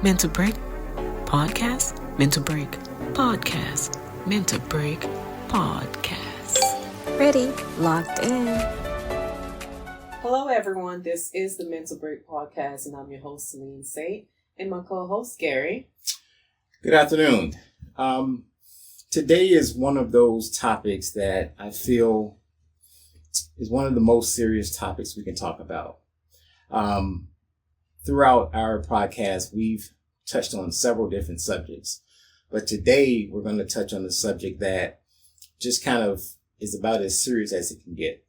Mental Break Podcast. Mental Break Podcast. Mental Break Podcast. Ready, locked in. Hello, everyone. This is the Mental Break Podcast, and I'm your host, Seline, and my co-host, Gary. Good afternoon. Today is one of those topics that I feel is one of the most serious topics we can talk about. Throughout our podcast, we've touched on several different subjects, but today we're going to touch on the subject that just kind of is about as serious as it can get.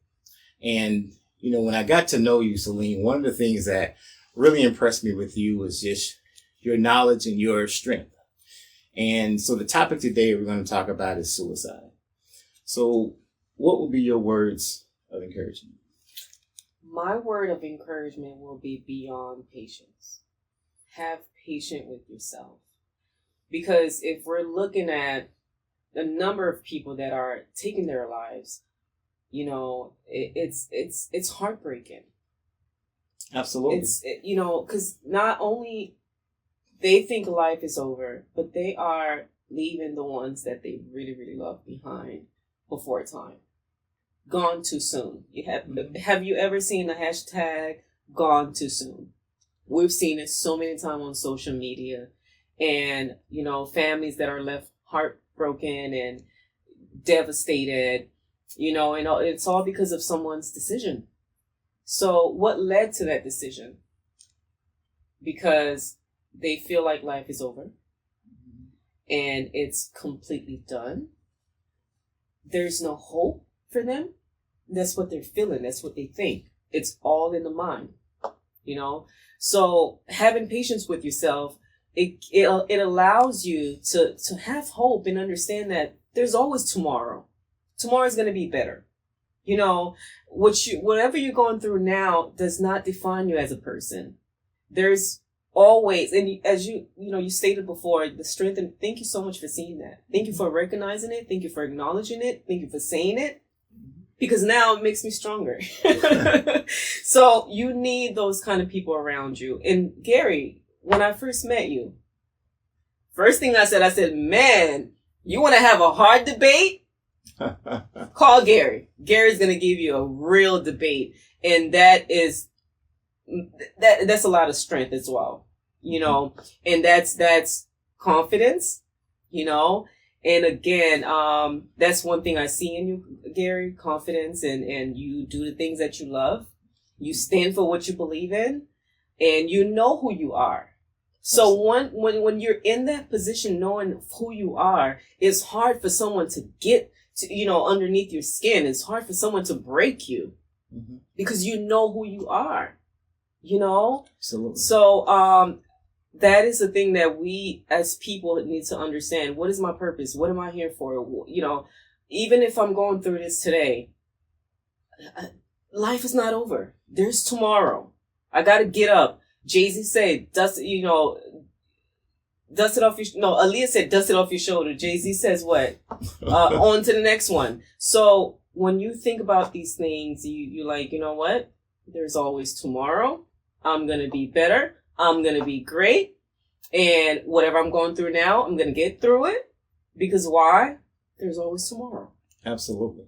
And, you know, when I got to know you, Seline, one of the things that really impressed me with you was just your knowledge and your strength. And so the topic today we're going to talk about is suicide. So what would be your words of encouragement? My word of encouragement will be beyond patience. Have patience with yourself. Because if we're looking at the number of people that are taking their lives, you know, it's heartbreaking. Absolutely. Because not only they think life is over, but they are leaving the ones that they really, really love behind before time. Gone too soon. Have you ever seen the hashtag gone too soon? We've seen it so many times on social media, and, you know, families that are left heartbroken and devastated, you know, and it's all because of someone's decision. So what led to that decision? Because they feel like life is over and it's completely done. There's no hope for them. That's what they're feeling. That's what they think. It's all in the mind, you know? So having patience with yourself, it allows you to have hope and understand that there's always tomorrow. Tomorrow's going to be better. You know, whatever you're going through now does not define you as a person. There's always, and as you stated before, the strength, and thank you so much for seeing that. Thank you for recognizing it. Thank you for acknowledging it. Thank you for saying it. Because now it makes me stronger. So you need those kind of people around you. And Gary, when I first met you, first thing I said, man, you want to have a hard debate? Call Gary. Gary's going to give you a real debate. And that's a lot of strength as well, you know, and that's confidence, you know. And again, that's one thing I see in you, Gary, confidence, and you do the things that you love. You stand for what you believe in, and you know who you are. So when you're in that position, knowing who you are, it's hard for someone to get to, you know, underneath your skin. It's hard for someone to break you because you know who you are, you know? Absolutely. So, that is the thing that we as people need to understand. What is my purpose? What am I here for? You know, even if I'm going through this today, life is not over. There's tomorrow. I got to get up. Jay-Z said, Aaliyah said, dust it off your shoulder. Jay-Z says what? On to the next one. So when you think about these things, you're like, you know what? There's always tomorrow. I'm going to be better. I'm going to be great. And whatever I'm going through now, I'm going to get through it. Because why? There's always tomorrow. Absolutely.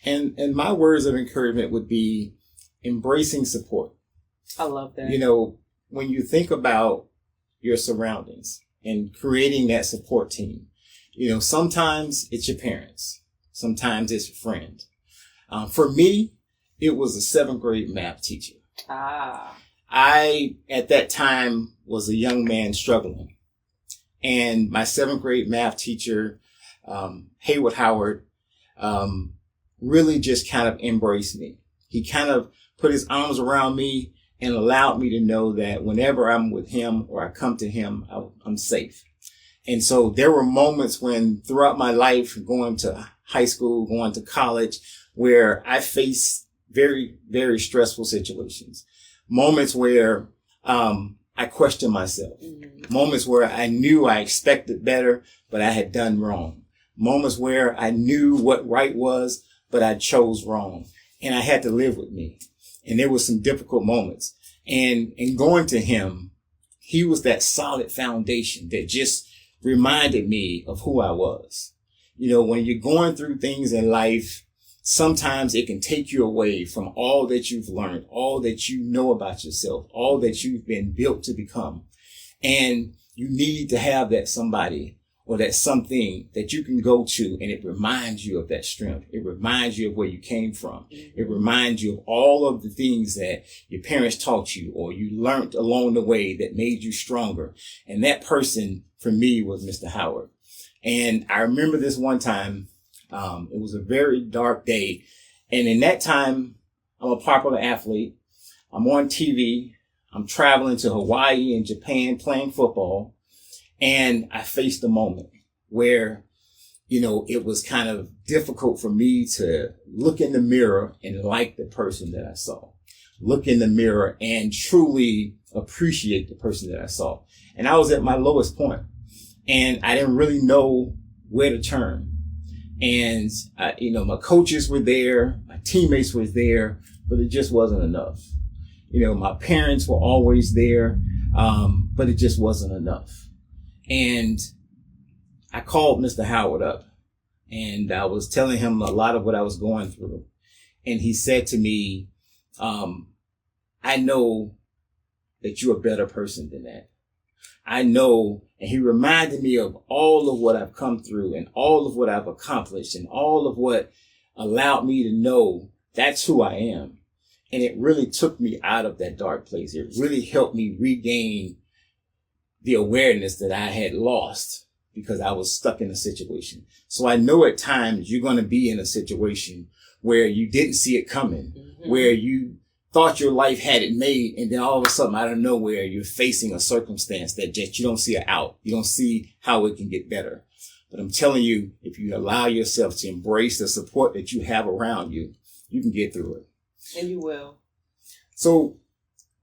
And my words of encouragement would be embracing support. I love that. You know, when you think about your surroundings and creating that support team, you know, sometimes it's your parents. Sometimes it's your friend. For me, it was a 7th grade math teacher. I, at that time, was a young man struggling. And my 7th grade math teacher, Haywood Howard, really just kind of embraced me. He kind of put his arms around me and allowed me to know that whenever I'm with him or I come to him, I'm safe. And so there were moments when throughout my life, going to high school, going to college, where I faced very, very stressful situations. Moments where I questioned myself. Moments where I knew I expected better, but I had done wrong. Moments where I knew what right was, but I chose wrong. And I had to live with me. And there were some difficult moments. And in going to him, he was that solid foundation that just reminded me of who I was. You know, when you're going through things in life, sometimes it can take you away from all that you've learned, all that you know about yourself, all that you've been built to become. And you need to have that somebody or that something that you can go to, and it reminds you of that strength. It reminds you of where you came from. It reminds you of all of the things that your parents taught you or you learned along the way that made you stronger. And that person for me was Mr. Howard. And I remember this one time, it was a very dark day. And in that time, I'm a popular athlete. I'm on TV. I'm traveling to Hawaii and Japan playing football. And I faced a moment where, you know, it was kind of difficult for me to look in the mirror and like the person that I saw. Look in the mirror and truly appreciate the person that I saw. And I was at my lowest point. And I didn't really know where to turn. And, you know, my coaches were there, my teammates were there, but it just wasn't enough. You know, my parents were always there, but it just wasn't enough. And I called Mr. Howard up and I was telling him a lot of what I was going through. And he said to me, I know that you're a better person than that. I know, and he reminded me of all of what I've come through and all of what I've accomplished and all of what allowed me to know that's who I am. And it really took me out of that dark place. It really helped me regain the awareness that I had lost because I was stuck in a situation. So I know at times you're going to be in a situation where you didn't see it coming, where you thought your life had it made, and then all of a sudden, out of nowhere, you're facing a circumstance that just you don't see it out. You don't see how it can get better. But I'm telling you, if you allow yourself to embrace the support that you have around you, you can get through it. And you will. So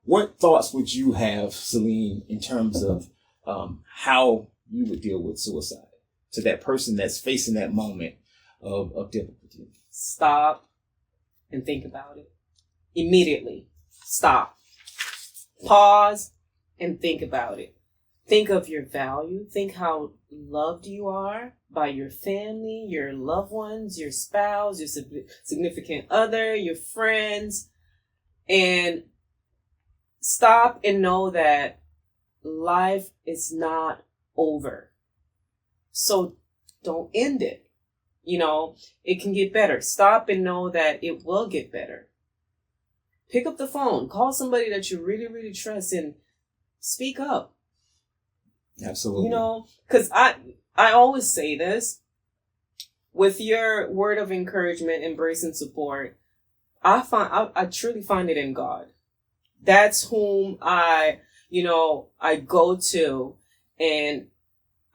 what thoughts would you have, Seline, in terms of how you would deal with suicide to that person that's facing that moment of difficulty? Stop and think about it. Immediately. Stop. Pause and think about it. Think of your value. Think how loved you are by your family, your loved ones, your spouse, your significant other, your friends. And stop and know that life is not over. So don't end it. You know, it can get better. Stop and know that it will get better. Pick up the phone, call somebody that you really, really trust and speak up. Absolutely. You know, because I always say this, with your word of encouragement, embrace and support, I truly find it in God. That's whom I go to and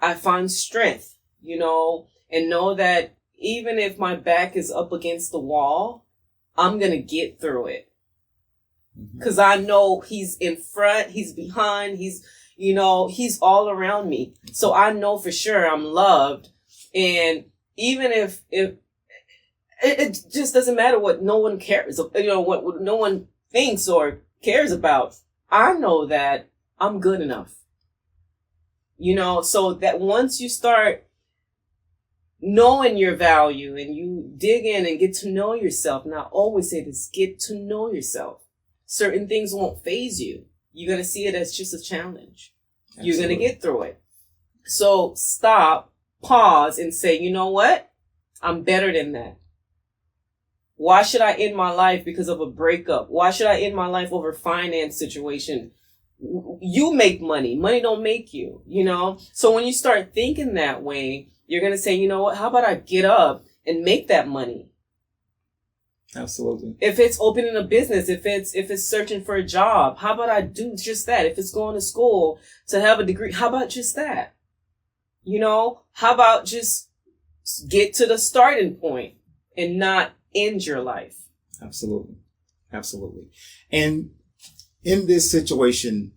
I find strength, you know, and know that even if my back is up against the wall, I'm going to get through it. Because I know he's in front, he's behind, he's all around me. So I know for sure I'm loved. And even if it just doesn't matter what no one cares, what no one thinks or cares about, I know that I'm good enough. You know, so that once you start knowing your value and you dig in and get to know yourself, and I always say this, get to know yourself. Certain things won't faze you. You're going to see it as just a challenge. Absolutely. You're going to get through it. So stop, pause, and say, you know what? I'm better than that. Why should I end my life because of a breakup? Why should I end my life over finance situation? You make money. Money don't make you, you know? So when you start thinking that way, you're going to say, you know what? How about I get up and make that money? Absolutely. If it's opening a business, if it's searching for a job, how about I do just that? If it's going to school to have a degree, how about just that? You know, how about just get to the starting point and not end your life? Absolutely. Absolutely. And in this situation,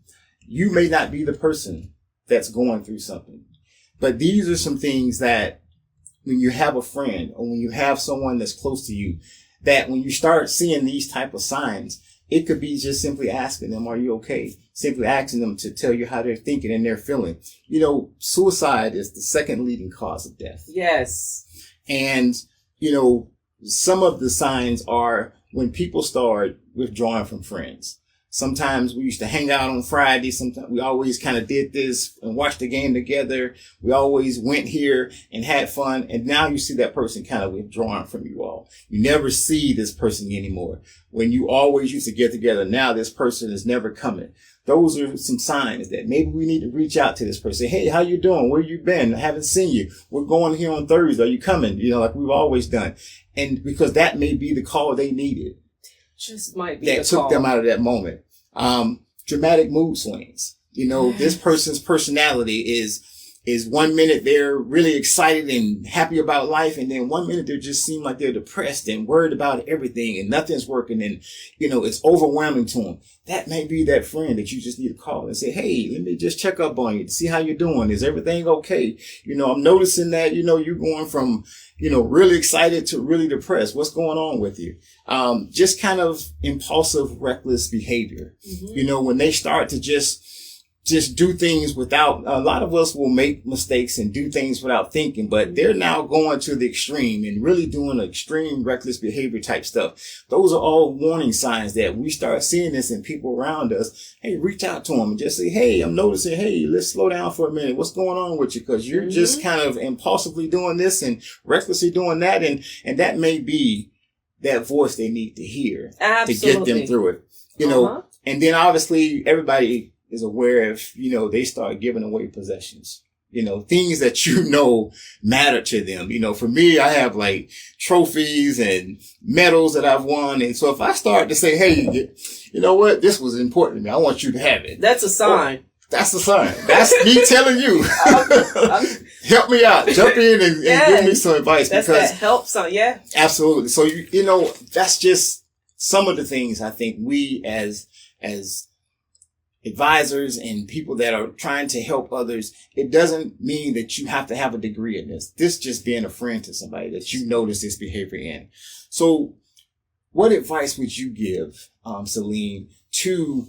you may not be the person that's going through something, but these are some things that when you have a friend or when you have someone that's close to you, that when you start seeing these type of signs, It could be just simply asking them, are you okay? Simply asking them to tell you how they're thinking and they're feeling. You know, suicide is the second leading cause of death. Yes. And, you know, some of the signs are when people start withdrawing from friends. Sometimes we used to hang out on Friday. Sometimes we always kind of did this and watched the game together. We always went here and had fun. And now you see that person kind of withdrawing from you all. You never see this person anymore. When you always used to get together, now this person is never coming. Those are some signs that maybe we need to reach out to this person. Hey, how you doing? Where you been? I haven't seen you. We're going here on Thursday. Are you coming? You know, like we've always done. And because that may be the call they needed. Just might be that took them out of that moment. Dramatic mood swings. You know, this person's personality is 1 minute they're really excited and happy about life, and then 1 minute they just seem like they're depressed and worried about everything and nothing's working, and you know it's overwhelming to them. That may be that friend that you just need to call and say, hey, let me just check up on you to see how you're doing. Is everything okay? You know, I'm noticing that, you know, you're going from, you know, really excited to really depressed. What's going on with you? Just kind of impulsive, reckless behavior. You know, when they start to just do things without, a lot of us will make mistakes and do things without thinking, but they're now going to the extreme and really doing extreme reckless behavior type stuff. Those are all warning signs that we start seeing this in people around us. Hey, reach out to them and just say, hey, I'm noticing, hey, let's slow down for a minute. What's going on with you? Because you're just kind of impulsively doing this and recklessly doing that. And that may be that voice they need to hear to get them through it. You know, and then obviously everybody is aware if, you know, they start giving away possessions, you know, things that you know matter to them. You know, for me, I have like trophies and medals that I've won. And so if I start to say, hey, you know what, this was important to me, I want you to have it. That's a sign. That's a sign. That's me telling you, help me out, jump in and give me some advice. That's because that help sign. Yeah, absolutely. So, you know, that's just some of the things I think we as advisors and people that are trying to help others, it doesn't mean that you have to have a degree in this. This just being a friend to somebody that you notice this behavior in. So what advice would you give, Seline, to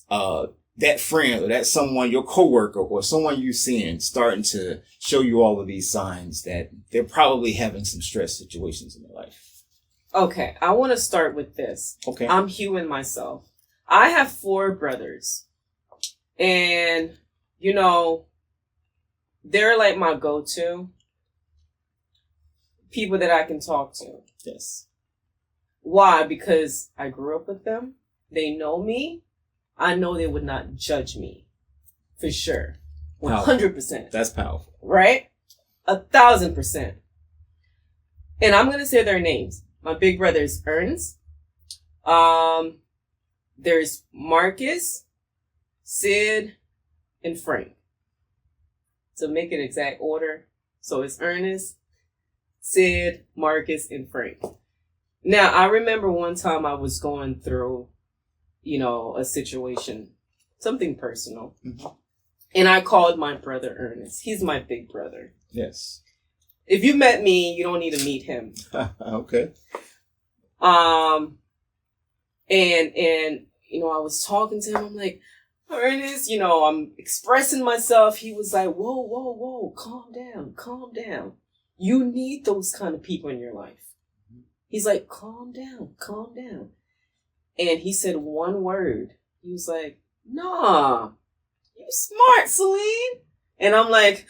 that friend or that someone, your coworker or someone you've seen starting to show you all of these signs that they're probably having some stress situations in their life? Okay, I want to start with this. Okay. I'm human myself. I have 4 brothers. And, you know, they're like my go-to people that I can talk to. Yes. Why? Because I grew up with them. They know me. I know they would not judge me. For sure. 100%. That's powerful. Right? 1,000%. And I'm going to say their names. My big brother is Ernst. There's Marcus, Sid, and Frank. To make it exact order. So it's Ernest, Sid, Marcus, and Frank. Now, I remember one time I was going through, you know, a situation, something personal. And I called my brother Ernest. He's my big brother. Yes. If you met me, you don't need to meet him. Okay. And you know, I was talking to him. I'm like, Ernest, you know, I'm expressing myself. He was like, whoa, calm down. You need those kind of people in your life. He's like, calm down. And he said one word. He was like, nah, you smart, Seline. And I'm like,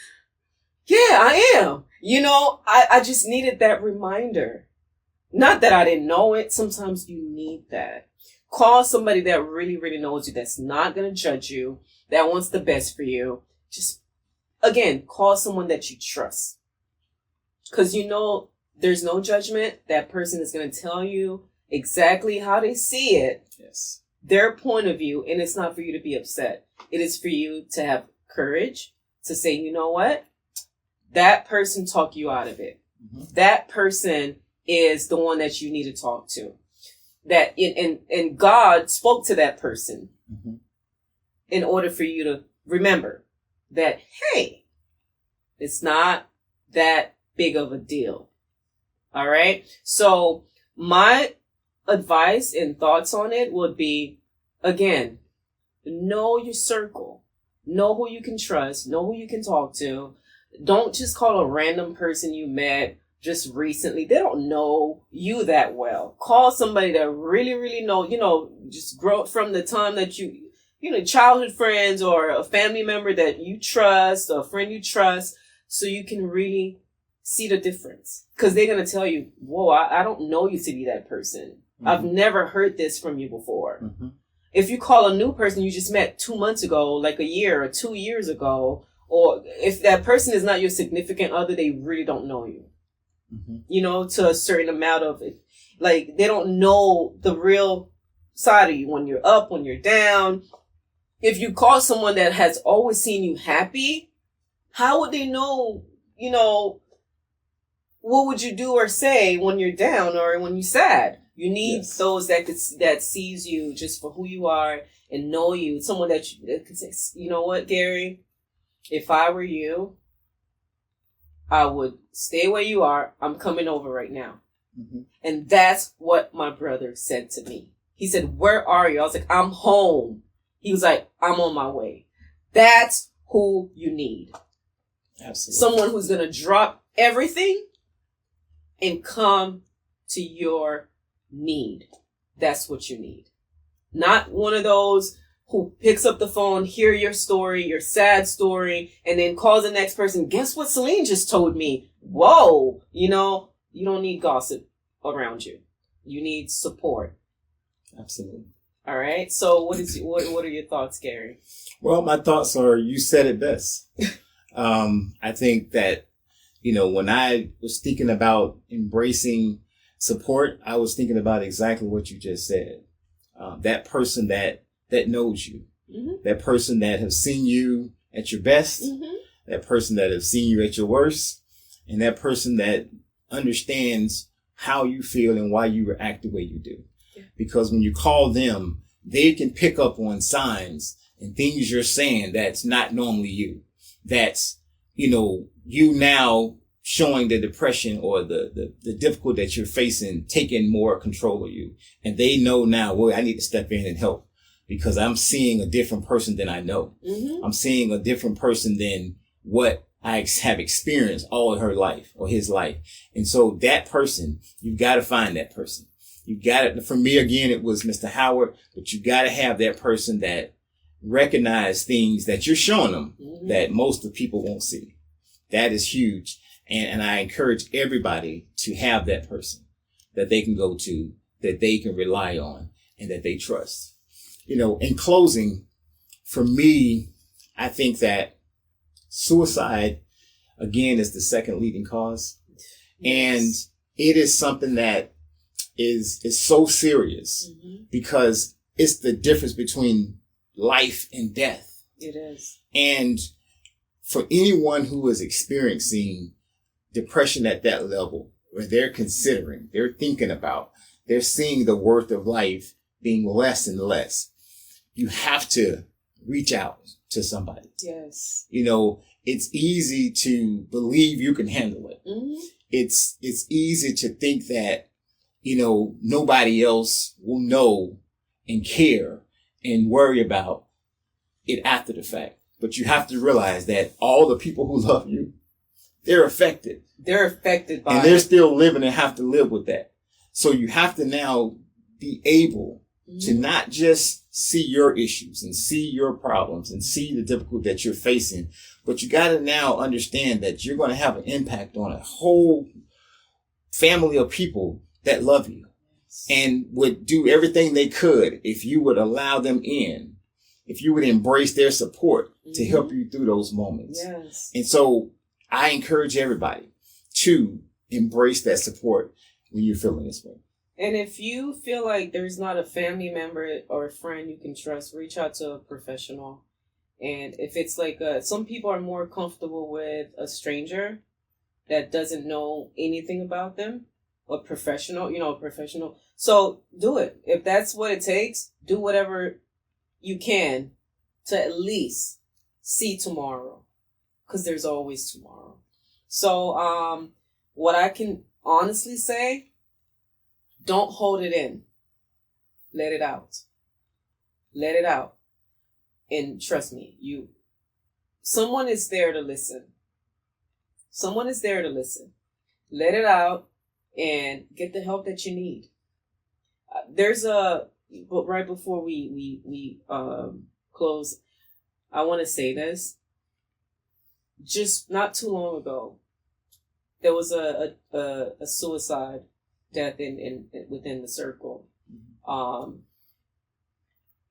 yeah, I am. You know, I just needed that reminder. Not that I didn't know it. Sometimes you need that. Call somebody that really, really knows you, that's not going to judge you, that wants the best for you. Just, again, call someone that you trust. Because you know there's no judgment. That person is going to tell you exactly how they see it. Yes. Their point of view. And it's not for you to be upset. It is for you to have courage to say, you know what? That person talked you out of it. That person is the one that you need to talk to. That and God spoke to that person in order for you to remember that, hey, it's not that big of a deal. All right. So my advice and thoughts on it would be, again, know your circle. Know who you can trust. Know who you can talk to. Don't just call a random person you met just recently. They don't know you that well. Call somebody that really, really know, just grow from the time that childhood friends or a family member that you trust, or a friend you trust, so you can really see the difference. Because they're going to tell you, whoa, I don't know you to be that person. Mm-hmm. I've never heard this from you before. Mm-hmm. If you call a new person you just met 2 months ago, like a year or 2 years ago, or if that person is not your significant other, they really don't know you. Mm-hmm. To a certain amount of it. Like, they don't know the real side of you, when you're up, when you're down. If you call someone that has always seen you happy, how would they know, what would you do or say when you're down or when you're sad? You need those that sees you just for who you are and know you. Someone that can say, you know what, Gary, if I were you, I would stay where you are. I'm coming over right now. Mm-hmm. And that's what my brother said to me. He said, where are you? I was like, I'm home. He was like, I'm on my way. That's who you need. Absolutely. Someone who's going to drop everything and come to your need. That's what you need. Not one of those who picks up the phone, hear your story, your sad story, and then calls the next person. Guess what Seline just told me? Whoa. You don't need gossip around you. You need support. Absolutely. All right. So what are your thoughts, Gary? Well, my thoughts are, you said it best. I think that, when I was thinking about embracing support, I was thinking about exactly what you just said. That person that knows you, mm-hmm. that person that has seen you at your best, mm-hmm. that person that has seen you at your worst, and that person that understands how you feel and why you react the way you do. Yeah. Because when you call them, they can pick up on signs and things you're saying that's not normally you. That's, you now showing the depression or the difficulty that you're facing, taking more control of you. And they know now, well, I need to step in and help because I'm seeing a different person than I know. Mm-hmm. I'm seeing a different person than what I have experienced all of her life or his life. And so that person, you've got to find that person. You've got it. For me, again, it was Mr. Howard, but you got to have that person that recognize things that you're showing them mm-hmm. that most of the people won't see. That is huge. And I encourage everybody to have that person that they can go to, that they can rely on, and that they trust. In closing, for me, I think that suicide, again, is the second leading cause. Yes. And it is something that is so serious mm-hmm. because it's the difference between life and death. It is. And for anyone who is experiencing depression at that level, where they're considering, they're thinking about, they're seeing the worth of life being less and less, you have to reach out to somebody. Yes. It's easy to believe you can handle it. Mm-hmm. It's easy to think that, nobody else will know and care and worry about it after the fact. But you have to realize that all the people who love you, they're affected. They're affected by it. And they're still living and have to live with that. So you have to now be able mm-hmm. to not just see your issues and see your problems and see the difficulty that you're facing, but you got to now understand that you're going to have an impact on a whole family of people that love you and would do everything they could if you would allow them in, if you would embrace their support mm-hmm. to help you through those moments. Yes. And so I encourage everybody to embrace that support when you're feeling this way. And if you feel like there's not a family member or a friend you can trust, reach out to a professional. And if it's like some people are more comfortable with a stranger that doesn't know anything about them, a professional. So do it. If that's what it takes, do whatever you can to at least see tomorrow, because there's always tomorrow. So what I can honestly say, don't hold it in. Let it out. Let it out. And trust me, someone is there to listen. Someone is there to listen. Let it out and get the help that you need. But right before we close, I want to say this. Just not too long ago, there was a suicide death within the circle, and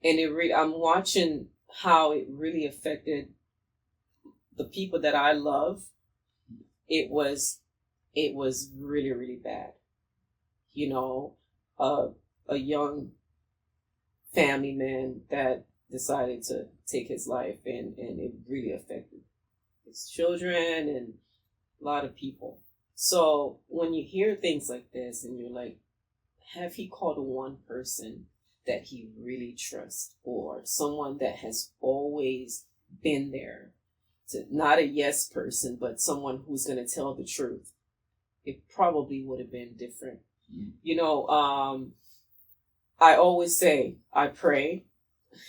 I'm watching how it really affected the people that I love. It was really, really bad. You know, a young family man that decided to take his life, and it really affected his children and a lot of people. So when you hear things like this and you're like, have he called one person that he really trusts, or someone that has always been there, to not a yes person, but someone who's going to tell the truth? It probably would have been different. You know, I always say, I pray.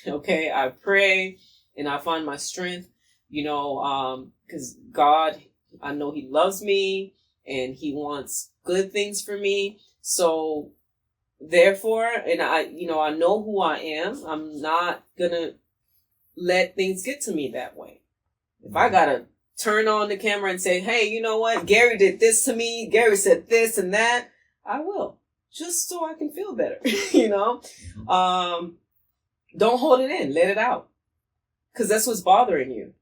Okay, I pray and I find my strength, you know, because God, I know he loves me and he wants good things for me. So therefore, and I know who I am. I'm not going to let things get to me that way. If I got to turn on the camera and say, hey, you know what? Gary did this to me. Gary said this and that. I will, just so I can feel better, you know? Don't hold it in. Let it out. Because that's what's bothering you.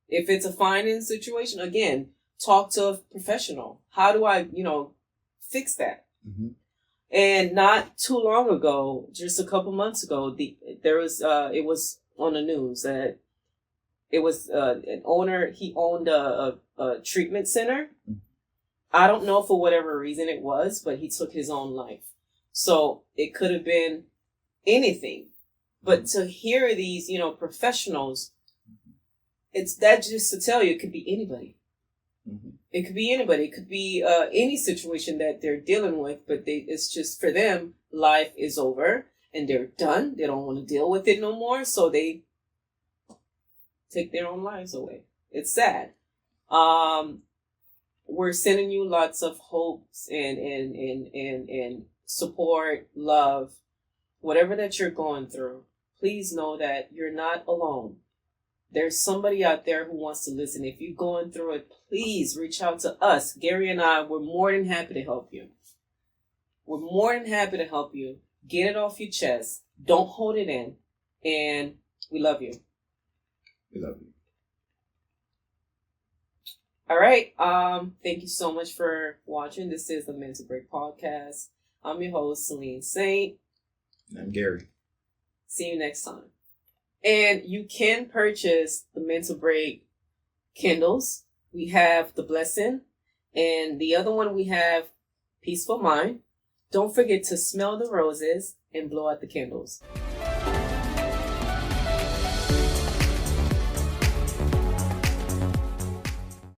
If it's a finance situation, again, talk to a professional. How do I, fix that? Mm-hmm. And not too long ago, just a couple months ago, it was on the news that it was an owner. He owned a treatment center. I don't know for whatever reason it was, but he took his own life. So it could have been anything. But to hear these, professionals, it's that just to tell you, it could be anybody. Mm-hmm. It could be anybody. It could be any situation that they're dealing with, but it's just for them, life is over and they're done. They don't want to deal with it no more. So they take their own lives away. It's sad. We're sending you lots of hopes and support, love, whatever that you're going through. Please know that you're not alone. There's somebody out there who wants to listen. If you're going through it, please reach out to us. Gary and I, we're more than happy to help you. We're more than happy to help you. Get it off your chest. Don't hold it in. And we love you. We love you. All right. Thank you so much for watching. This is the Mental Break Podcast. I'm your host, Seline Saint. And I'm Gary. See you next time. And you can purchase the Mental Break Kindles. We have The Blessing. And the other one we have Peaceful Mind. Don't forget to smell the roses and blow out the candles.